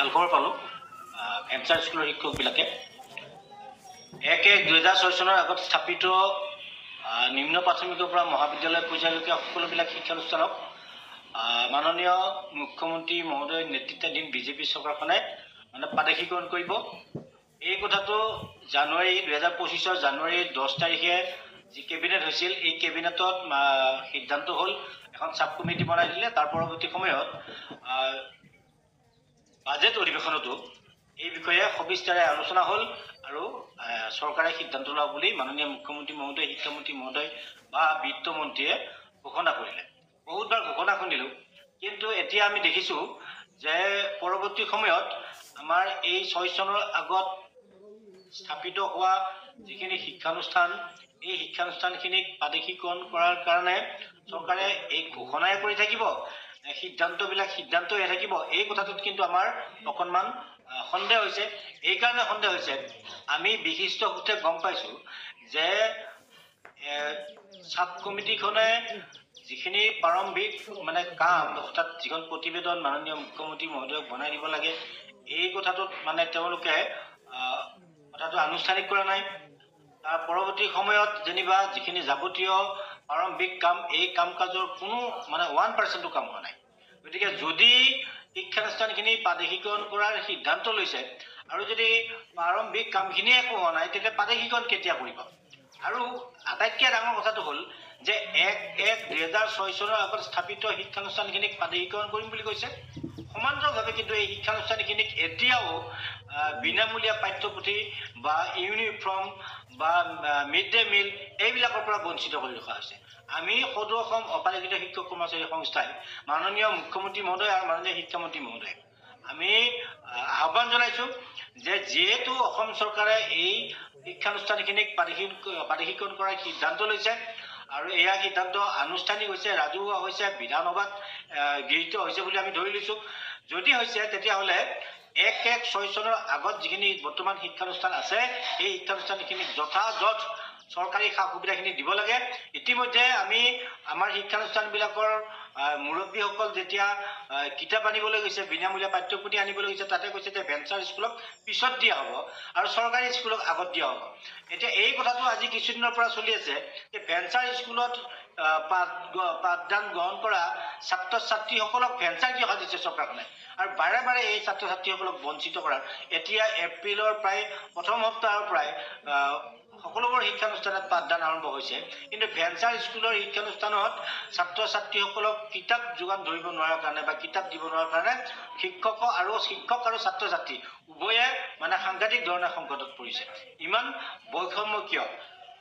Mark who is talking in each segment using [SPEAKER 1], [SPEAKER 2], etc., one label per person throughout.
[SPEAKER 1] ভাল খবৰ পালোঁ ভেঞ্চাৰ স্কুলৰ শিক্ষকবিলাকে 1-1-2006 চনৰ আগত স্থাপিত নিম্ন প্ৰাথমিকৰ পৰা মহাবিদ্যালয় পৰ্যায়লৈকে সকলোবিলাক শিক্ষানুষ্ঠানক মাননীয় মুখ্যমন্ত্ৰী মহোদয় নেতৃত্বাধীন বিজেপি চৰকাৰখনে মানে প্ৰাদেশিকৰণ কৰিব। এই কথাটো জানুৱাৰী 2025 জানুৱাৰী 10 তাৰিখে যি কেবিনেট হৈছিল, এই কেবিনেটত সিদ্ধান্ত হ'ল এখন সাব কমিটি বনাই দিলে। তাৰ পৰৱৰ্তী সময়ত বাজেট অধিৱেশনতো এই বিষয়ে সবিস্তাৰে আলোচনা হ'ল আৰু চৰকাৰে সিদ্ধান্ত লোৱা বুলি মাননীয় মুখ্যমন্ত্ৰী মহোদয়, শিক্ষামন্ত্ৰী মহোদয় বা বিত্তমন্ত্ৰীয়ে ঘোষণা কৰিলে। বহুতবাৰ ঘোষণা শুনিলোঁ, কিন্তু এতিয়া আমি দেখিছোঁ যে পৰৱৰ্তী সময়ত আমাৰ এই 6 চনৰ আগত স্থাপিত হোৱা যিখিনি শিক্ষানুষ্ঠান, এই শিক্ষানুষ্ঠানখিনিক প্ৰাদেশিকৰণ কৰাৰ কাৰণে চৰকাৰে এই ঘোষণাই কৰি থাকিব, সিদ্ধান্তবিলাক সিদ্ধান্ত হৈ থাকিব, এই কথাটোত কিন্তু আমাৰ অকণমান সন্দেহ হৈছে। এইকাৰণে সন্দেহ হৈছে, আমি বিশিষ্ট সূত্ৰে গম পাইছোঁ যে সাব কমিটিখনে যিখিনি প্ৰাৰম্ভিক মানে কাম, অৰ্থাৎ যিখন প্ৰতিবেদন মাননীয় মুখ্যমন্ত্ৰী মহোদয়ক বনাই দিব লাগে, এই কথাটোত মানে তেওঁলোকে কথাটো আনুষ্ঠানিক কৰা নাই। তাৰ পৰৱৰ্তী সময়ত যেনিবা যিখিনি যাৱতীয় প্ৰাৰম্ভিক কাম, এই কাম কাজৰ কোনো মানে 1% কাম হোৱা নাই। গতিকে যদি শিক্ষানুষ্ঠানখিনি প্ৰাদেশিকৰণ কৰাৰ সিদ্ধান্ত লৈছে আৰু যদি প্ৰাৰম্ভিক কামখিনিয়ে একো হোৱা নাই, তেতিয়া প্ৰাদেশিকৰণ কেতিয়া কৰিব? আৰু আটাইতকৈ ডাঙৰ কথাটো হ'ল যে 1-1-2006 চনৰ আগত স্থাপিত শিক্ষানুষ্ঠানখিনিক প্ৰাদেশিকৰণ কৰিম বুলি কৈছে। সমান্তৰালভাৱে কিন্তু এই শিক্ষানুষ্ঠানখিনিক এতিয়াও বিনামূলীয়া পাঠ্যপুথি বা ইউনিফৰ্ম বা মিড ডে মিল এইবিলাকৰ পৰা বঞ্চিত কৰি ৰখা হৈছে। আমি সদৌ অসম অপাৰেজিত শিক্ষক কৰ্মচাৰী সংস্থাই মাননীয় মুখ্যমন্ত্ৰী মহোদয় আৰু মাননীয় শিক্ষামন্ত্ৰী মহোদয় আমি আহ্বান জনাইছোঁ যে যিহেতু অসম চৰকাৰে এই শিক্ষানুষ্ঠানখিনিক প্ৰাদেশিকৰণ কৰাৰ সিদ্ধান্ত লৈছে আৰু এয়া সিদ্ধান্ত আনুষ্ঠানিক হৈছে, ৰাজহুৱা হৈছে, বিধানসভাত গৃহীত হৈছে বুলি আমি ধৰি লৈছোঁ। যদি হৈছে তেতিয়াহ'লে 1-1-6 চনৰ আগত যিখিনি বৰ্তমান শিক্ষানুষ্ঠান আছে, এই শিক্ষানুষ্ঠানখিনিক যথাযথ চৰকাৰী সা সুবিধাখিনি দিব লাগে। ইতিমধ্যে আমি আমাৰ শিক্ষানুষ্ঠানবিলাকৰ মুৰব্বীসকল যেতিয়া কিতাপ আনিবলৈ গৈছে, বিনামূলীয়া পাঠ্যপুথি আনিবলৈ গৈছে, তাতে কৈছে যে ভেঞ্চাৰ স্কুলক পিছত দিয়া হ'ব আৰু চৰকাৰী স্কুলক আগত দিয়া হ'ব। এতিয়া এই কথাটো আজি কিছুদিনৰ পৰা চলি আছে যে ভেঞ্চাৰ স্কুলত পাঠদান গ্ৰহণ কৰা ছাত্ৰ ছাত্ৰীসকলক ভেঞ্চাৰ কিয় সাজিছে চৰকাৰখনে, আৰু বাৰে বাৰে এই ছাত্ৰ ছাত্ৰীসকলক বঞ্চিত কৰাৰ। এতিয়া এপ্ৰিলৰ প্ৰায় প্ৰথম সপ্তাহৰ পৰাই সকলোবোৰ শিক্ষানুষ্ঠানত পাঠদান আৰম্ভ হৈছে, কিন্তু ভেঞ্চাৰ স্কুলৰ শিক্ষানুষ্ঠানত ছাত্ৰ ছাত্ৰীসকলক কিতাপ যোগান ধৰিব নোৱাৰাৰ কাৰণে বা কিতাপ দিব নোৱাৰাৰ কাৰণে শিক্ষক আৰু ছাত্ৰ ছাত্ৰী উভয়ে মানে সাংঘাতিক ধৰণে সংকটত পৰিছে। ইমান বৈষম্য কিয়?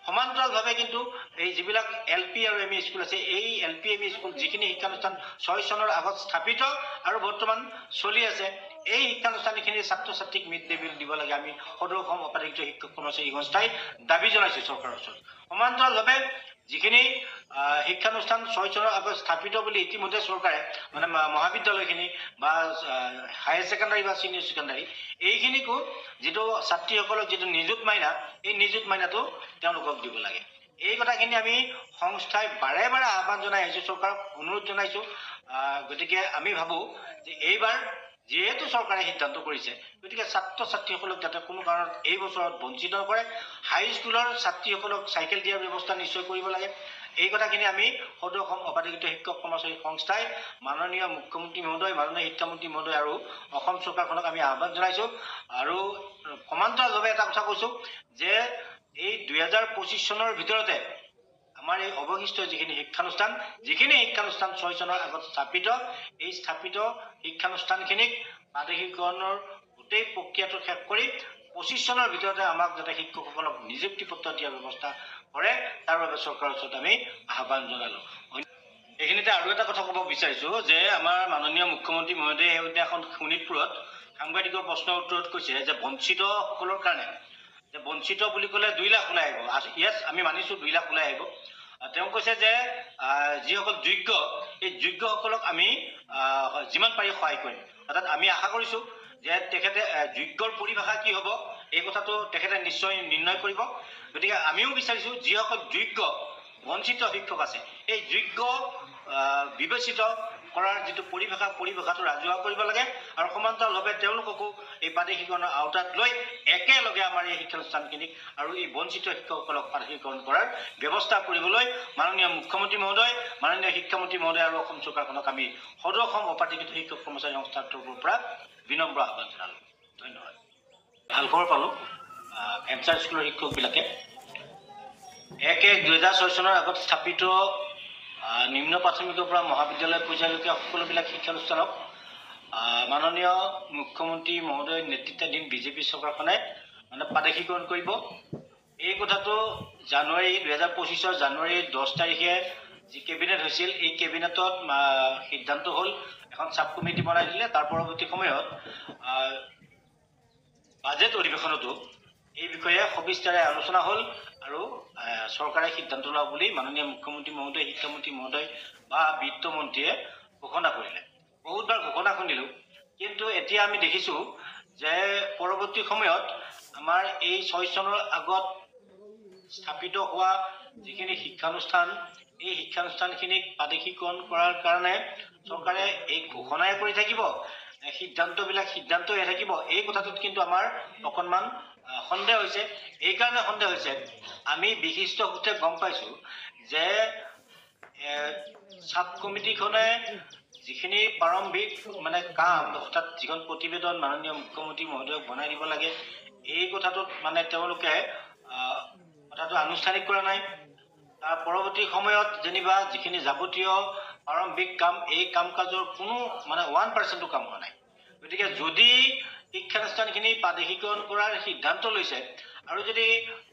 [SPEAKER 1] সমান্তৰালভাৱে কিন্তু এই যিবিলাক LP আৰু ME স্কুল আছে, এই LP ME স্কুল যিখিনি শিক্ষানুষ্ঠান 6 চনৰ আগত স্থাপিত আৰু বৰ্তমান চলি আছে, এই শিক্ষানুষ্ঠানখিনিৰ ছাত্ৰ ছাত্ৰীক মিড ডে মিল দিব লাগে। আমি সদৌ অসম অপাৰেজিত শিক্ষক কৰ্মচাৰী সংস্থাই দাবী জনাইছোঁ চৰকাৰৰ ওচৰত। সমান্তৰালভাৱে যিখিনি শিক্ষানুষ্ঠান 6 চনৰ আগত স্থাপিত বুলি ইতিমধ্যে চৰকাৰে মানে মহাবিদ্যালয়খিনি বা হায়াৰ ছেকেণ্ডাৰী বা ছিনিয়ৰ ছেকেণ্ডাৰী, এইখিনিকো যিটো ছাত্ৰীসকলক যিটো নিযুত মাইনা, এই নিযুত মাইনাটো তেওঁলোকক দিব লাগে। এই কথাখিনি আমি সংস্থাই বাৰে বাৰে আহ্বান জনাই আহিছোঁ, চৰকাৰক অনুৰোধ জনাইছোঁ। গতিকে আমি ভাবোঁ যে এইবাৰ যিহেতু চৰকাৰে সিদ্ধান্ত কৰিছে, গতিকে ছাত্ৰ ছাত্ৰীসকলক যাতে কোনো কাৰণত এই বছৰত বঞ্চিত নকৰে। হাইস্কুলৰ ছাত্ৰীসকলক চাইকেল দিয়াৰ ব্যৱস্থা নিশ্চয় কৰিব লাগে। এই কথাখিনি আমি সদৌ অসম অপাৰেজিত শিক্ষক কৰ্মচাৰী সংস্থাই মাননীয় মুখ্যমন্ত্ৰী মহোদয়, মাননীয় শিক্ষামন্ত্ৰী মহোদয় আৰু অসম চৰকাৰখনক আমি আহ্বান জনাইছোঁ। আৰু সমান্তৰালভাৱে এটা কথা কৈছোঁ যে এই 2025 চনৰ ভিতৰতে আমাৰ এই অৱশিষ্ট যিখিনি শিক্ষানুষ্ঠান 6 চনৰ আগত স্থাপিত, এই স্থাপিত শিক্ষানুষ্ঠানখিনিক প্ৰাদেশিকৰণৰ গোটেই প্ৰক্ৰিয়াটো শেষ কৰি 25 চনৰ ভিতৰতে আমাক যাতে শিক্ষকসকলক নিযুক্তি পত্ৰ দিয়াৰ ব্যৱস্থা কৰে, তাৰ বাবে চৰকাৰৰ ওচৰত আমি আহ্বান জনালোঁ। এইখিনিতে আৰু এটা কথা ক'ব বিচাৰিছোঁ যে আমাৰ মাননীয় মুখ্যমন্ত্ৰী মহোদয়ে সেইদিনাখন শোণিতপুৰত সাংবাদিকৰ প্ৰশ্নৰ উত্তৰত কৈছে যে বঞ্চিতসকলৰ কাৰণে, যে বঞ্চিত বুলি ক'লে 2 লাখ ওলাই আহিব। ইয়াত আমি মানিছোঁ 2 লাখ ওলাই আহিব। তেওঁ কৈছে যে যিসকল যোগ্য, এই যোগ্যসকলক আমি যিমান পাৰি সহায় কৰিম। অৰ্থাৎ আমি আশা কৰিছোঁ যে তেখেতে যোগ্যৰ পৰিভাষা কি হ'ব এই কথাটো তেখেতে নিশ্চয় নিৰ্ণয় কৰিব। গতিকে আমিও বিচাৰিছোঁ যিসকল যোগ্য বঞ্চিত শিক্ষক আছে, এই যোগ্য বিবেচিত কৰাৰ যিটো পৰিভাষাটো ৰাজহুৱা কৰিব লাগে আৰু সমান্তৰালভাৱে তেওঁলোককো এই প্ৰাদেশিকৰণৰ আওতাত লৈ একেলগে আমাৰ এই শিক্ষানুষ্ঠানখিনিক আৰু এই বঞ্চিত শিক্ষকসকলক প্ৰাদেশিকৰণ কৰাৰ ব্যৱস্থা কৰিবলৈ মাননীয় মুখ্যমন্ত্ৰী মহোদয়, মাননীয় শিক্ষামন্ত্ৰী মহোদয় আৰু অসম চৰকাৰখনক আমি সদৌ অসম অপাধিকৃত শিক্ষক কৰ্মচাৰী সংস্থাৰ তৰফৰ পৰা বিনম্ৰ আহ্বান জনালোঁ। ধন্যবাদ। ভাল খবৰ পালোঁ। ভেঞ্চাৰ স্কুলৰ শিক্ষকবিলাকে 1/1/2006 চনৰ আগত স্থাপিত নিম্ন প্ৰাথমিকৰ পৰা মহাবিদ্যালয় পৰ্যায়লৈকে সকলোবিলাক শিক্ষানুষ্ঠানক মাননীয় মুখ্যমন্ত্ৰী মহোদয়ৰ নেতৃত্বাধীন বিজেপি চৰকাৰখনে প্ৰাদেশিকৰণ কৰিব। এই কথাটো 2025 জানুৱাৰী 10 তাৰিখে যি কেবিনেট হৈছিল, এই কেবিনেটত সিদ্ধান্ত হ'ল এখন চাব কমিটি বনাই দিলে। তাৰ পৰৱৰ্তী সময়ত বাজেট অধিৱেশনতো এই বিষয়ে সবিস্তাৰে আলোচনা হ'ল আৰু চৰকাৰে সিদ্ধান্ত লোৱা বুলি মাননীয় মুখ্যমন্ত্ৰী মহোদয়, শিক্ষামন্ত্ৰী মহোদয় বা বিত্তমন্ত্ৰীয়ে ঘোষণা কৰিলে। বহুতবাৰ ঘোষণা শুনিলোঁ, কিন্তু এতিয়া আমি দেখিছোঁ যে পৰৱৰ্তী সময়ত আমাৰ এই 6 চনৰ আগত স্থাপিত হোৱা যিখিনি শিক্ষানুষ্ঠান, এই শিক্ষানুষ্ঠানখিনিক প্ৰাদেশিকৰণ কৰাৰ কাৰণে চৰকাৰে এই ঘোষণাই কৰি থাকিব, সিদ্ধান্তবিলাক সিদ্ধান্ত হৈ থাকিব। এই কথাটোত কিন্তু আমাৰ অকণমান সন্দেহ হৈছে। এইকাৰণে সন্দেহ হৈছে, আমি বিশিষ্ট সূত্ৰে গম পাইছোঁ যে চাব কমিটিখনে যিখিনি প্ৰাৰম্ভিক কাম, অৰ্থাৎ যিখন প্ৰতিবেদন মাননীয় মুখ্যমন্ত্ৰী মহোদয়ক বনাই দিব লাগে, এই কথাটোত তেওঁলোকে কথাটো আনুষ্ঠানিক কৰা নাই। তাৰ পৰৱৰ্তী সময়ত যেনিবা যিখিনি যাৱতীয় প্ৰাৰম্ভিক কাম, এই কাম কাজৰ কোনো 1% কাম হোৱা নাই। গতিকে যদি শিক্ষানুষ্ঠানখিনি প্ৰাদেশিকৰণ কৰাৰ সিদ্ধান্ত লৈছে আৰু যদি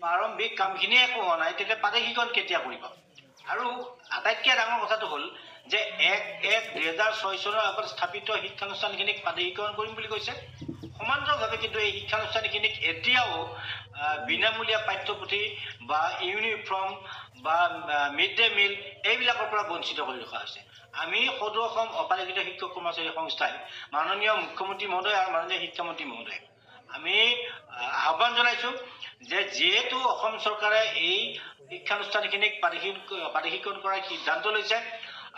[SPEAKER 1] প্ৰাৰম্ভিক কামখিনিয়ে একো হোৱা নাই, তেতিয়া প্ৰাদেশিকৰণ কেতিয়া কৰিব? আৰু আটাইতকৈ ডাঙৰ কথাটো হ'ল যে 1/1/2006 চনৰ আগত স্থাপিত শিক্ষানুষ্ঠানখিনিক প্ৰাদেশিকৰণ কৰিম বুলি কৈছে। সমান্তৰালভাৱে কিন্তু এই শিক্ষানুষ্ঠানখিনিক এতিয়াও বিনামূলীয়া পাঠ্যপুথি বা ইউনিফৰ্ম বা মিড ডে মিল এইবিলাকৰ পৰা বঞ্চিত কৰি ৰখা হৈছে। আমি সদৌ অসম অপাধিকৃত শিক্ষক কৰ্মচাৰী সংস্থাই মাননীয় মুখ্যমন্ত্ৰী মহোদয় আৰু মাননীয় শিক্ষামন্ত্ৰী মহোদয় আমি আহ্বান জনাইছোঁ যে যিহেতু অসম চৰকাৰে এই শিক্ষানুষ্ঠানখিনিক প্ৰাদেশিকৰণ কৰাৰ সিদ্ধান্ত লৈছে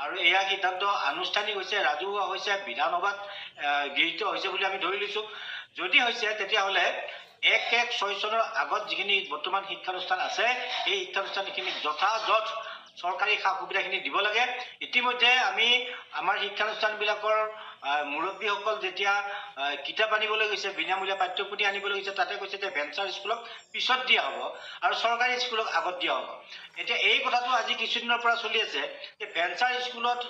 [SPEAKER 1] আৰু এয়া সিদ্ধান্ত আনুষ্ঠানিক হৈছে, ৰাজহুৱা হৈছে, বিধানসভাত গৃহীত হৈছে বুলি আমি ধৰি লৈছোঁ। যদি হৈছে, তেতিয়াহ'লে 1/1/6 চনৰ আগত যিখিনি বৰ্তমান শিক্ষানুষ্ঠান আছে, এই শিক্ষানুষ্ঠানখিনিক যথাযথ চৰকাৰী সা সুবিধাখিনি দিব লাগে। ইতিমধ্যে আমি আমাৰ শিক্ষানুষ্ঠানবিলাকৰ মুৰব্বীসকল যেতিয়া কিতাপ আনিবলৈ গৈছে, বিনামূলীয়া পাঠ্যপুথি আনিবলৈ গৈছে, তাতে কৈছে যে ভেঞ্চাৰ স্কুলক পিছত দিয়া হ'ব আৰু চৰকাৰী স্কুলক আগত দিয়া হ'ব। এতিয়া এই কথাটো আজি কিছুদিনৰ পৰা চলি আছে যে ভেঞ্চাৰ স্কুলত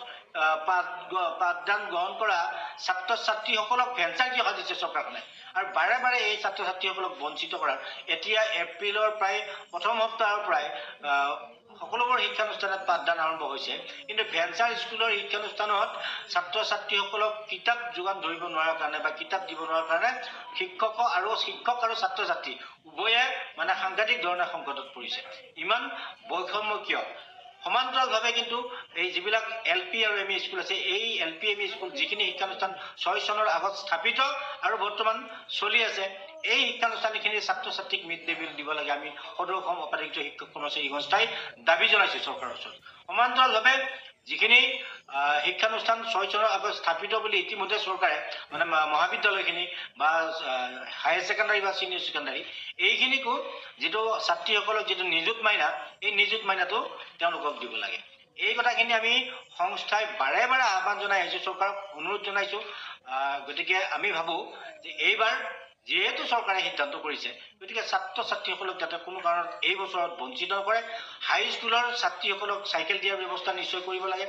[SPEAKER 1] পাঠদান গ্ৰহণ কৰা ছাত্ৰ ছাত্ৰীসকলক ভেঞ্চাৰ কিয় সাজিছে চৰকাৰখনে, আৰু বাৰে বাৰে এই ছাত্ৰ ছাত্ৰীসকলক বঞ্চিত কৰাৰ। এতিয়া এপ্ৰিলৰ প্ৰায় প্ৰথম সপ্তাহৰ পৰাই সকলোবোৰ শিক্ষানুষ্ঠানত পাঠদান আৰম্ভ হৈছে, কিন্তু ভেঞ্চাৰ স্কুলৰ শিক্ষানুষ্ঠানত ছাত্ৰ ছাত্ৰীসকলক কিতাপ যোগান ধৰিব নোৱাৰাৰ কাৰণে বা কিতাপ দিব নোৱাৰাৰ কাৰণে শিক্ষক আৰু ছাত্ৰ ছাত্ৰী উভয়ে সাংঘাতিক ধৰণে সংকটত পৰিছে। ইমান বৈষম্য কিয়? সমান্তৰালভাৱে কিন্তু এই যিবিলাক LP আৰু ME স্কুল আছে, এই LP ME স্কুল যিখিনি শিক্ষানুষ্ঠান 6 চনৰ আগত স্থাপিত আৰু বৰ্তমান চলি আছে, এই শিক্ষানুষ্ঠানখিনিৰ ছাত্ৰ ছাত্ৰীক মিড ডে মিল দিব লাগে। আমি সদৌ অসম অপাধিকৃত শিক্ষক কৰ্মচাৰী সংস্থাই দাবী জনাইছোঁ চৰকাৰৰ ওচৰত। সমান্তৰালভাৱে যিখিনি শিক্ষানুষ্ঠান 6 চনৰ আগত স্থাপিত বুলি ইতিমধ্যে চৰকাৰে মহাবিদ্যালয়খিনি বা হায়াৰ ছেকেণ্ডাৰী বা ছিনিয়ৰ ছেকেণ্ডাৰী এইখিনিকো যিটো ছাত্ৰীসকলক যিটো নিযুত মাইনা, এই নিযুত মাইনাটো তেওঁলোকক দিব লাগে। এই কথাখিনি আমি সংস্থাই বাৰে বাৰে আহ্বান জনাই আহিছোঁ, চৰকাৰক অনুৰোধ জনাইছোঁ। গতিকে আমি ভাবোঁ যে এইবাৰ যিহেতু চৰকাৰে সিদ্ধান্ত কৰিছে, গতিকে ছাত্ৰ ছাত্ৰীসকলক যাতে কোনো কাৰণত এই বছৰত বঞ্চিত নকৰে। হাইস্কুলৰ ছাত্ৰীসকলক চাইকেল দিয়াৰ ব্যৱস্থা নিশ্চয় কৰিব লাগে।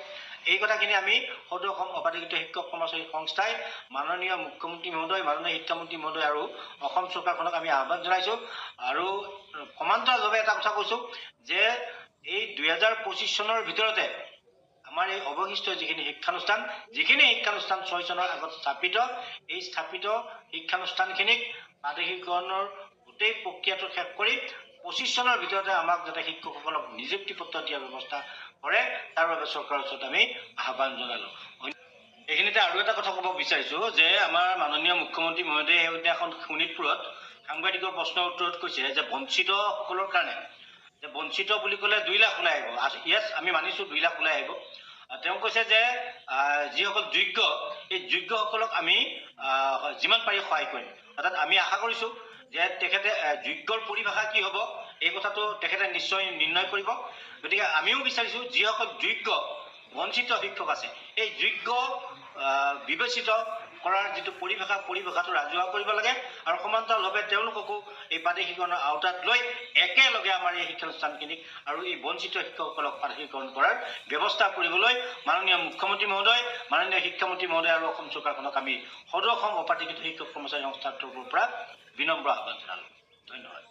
[SPEAKER 1] এই কথাখিনি আমি সদৌ অসম অপাধিকৃত শিক্ষক কৰ্মচাৰী সংস্থাই মাননীয় মুখ্যমন্ত্ৰী মহোদয়, মাননীয় শিক্ষামন্ত্ৰী মহোদয় আৰু অসম চৰকাৰখনক আমি আহ্বান জনাইছোঁ। আৰু সমান্তৰালভাৱে এটা কথা কৈছোঁ যে এই 2025 চনৰ ভিতৰতে আমাৰ এই অৱশিষ্ট যিখিনি শিক্ষানুষ্ঠান 6 চনৰ আগত স্থাপিত, এই স্থাপিত শিক্ষানুষ্ঠানখিনিক প্ৰাদেশিকৰণৰ গোটেই প্ৰক্ৰিয়াটো শেষ কৰি 25 চনৰ ভিতৰতে আমাক যাতে শিক্ষকসকলক নিযুক্তি পত্ৰ দিয়াৰ ব্যৱস্থা কৰে, তাৰ বাবে চৰকাৰৰ ওচৰত আমি আহ্বান জনালোঁ। এইখিনিতে আৰু এটা কথা ক'ব বিচাৰিছোঁ যে আমাৰ মাননীয় মুখ্যমন্ত্ৰী মহোদয়ে সেইদিনাখন শোণিতপুৰত সাংবাদিকৰ প্ৰশ্নৰ উত্তৰত কৈছে যে বঞ্চিতসকলৰ কাৰণে, যে বঞ্চিত বুলি ক'লে 2 লাখ ওলাই আহিব। য়েছ, আমি মানিছোঁ 2 লাখ ওলাই আহিব। তেওঁ কৈছে যে যিসকল যোগ্য এই যোগ্যসকলক আমি যিমান পাৰি সহায় কৰিম। অৰ্থাৎ আমি আশা কৰিছোঁ যে তেখেতে যোগ্যৰ পৰিভাষা কি হ'ব এই কথাটো তেখেতে নিশ্চয় নিৰ্ণয় কৰিব। গতিকে আমিও বিচাৰিছোঁ যিসকল যোগ্য বঞ্চিত শিক্ষক আছে এই যোগ্য বিবেচিত কৰাৰ যিটো পৰিভাষাটো ৰাজহুৱা কৰিব লাগে আৰু সমান্তৰালভাৱে তেওঁলোককো এই প্ৰাদেশিকৰণৰ আওতাত লৈ একেলগে আমাৰ এই শিক্ষানুষ্ঠানখিনিক আৰু এই বঞ্চিত শিক্ষকসকলক প্ৰাদেশিকৰণ কৰাৰ ব্যৱস্থা কৰিবলৈ মাননীয় মুখ্যমন্ত্ৰী মহোদয়, মাননীয় শিক্ষামন্ত্ৰী মহোদয় আৰু অসম চৰকাৰখনক আমি সদৌ অসম অপ্ৰাধিকৃত শিক্ষক কৰ্মচাৰী সংস্থাৰ তৰফৰ পৰা বিনম্ৰ আহ্বান জনালোঁ। ধন্যবাদ।